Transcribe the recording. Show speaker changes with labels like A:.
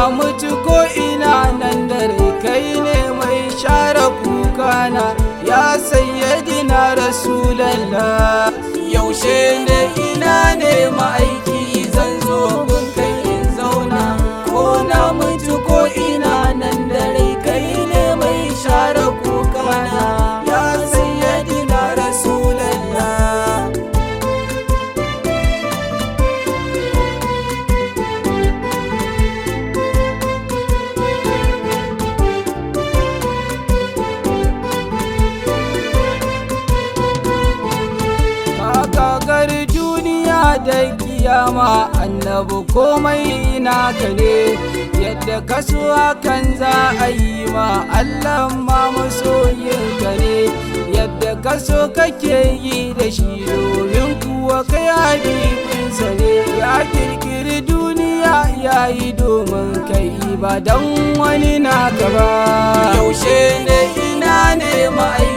A: na mutu ko ina nan dare kai ne mai share kukana ya sayyidina rasulallah. Yaushe ne ina ne ma'aiki zan zo gun kai in zauna, ko na mutu ko ina nan dare kai ne mai share kukana ya sayyidina rasulallah. Kagar duniya da kiyama annabi komai naka ne, yadda ka so hakan za a yi ma Allah ma masoyinka ne, yadda ka so kake yi da shi domin kuwa kai habibinsa ne. Ya kirkiri duniya ya yi domin kai ba don wani naka ba. Yaushe ne ina ne ma'aikata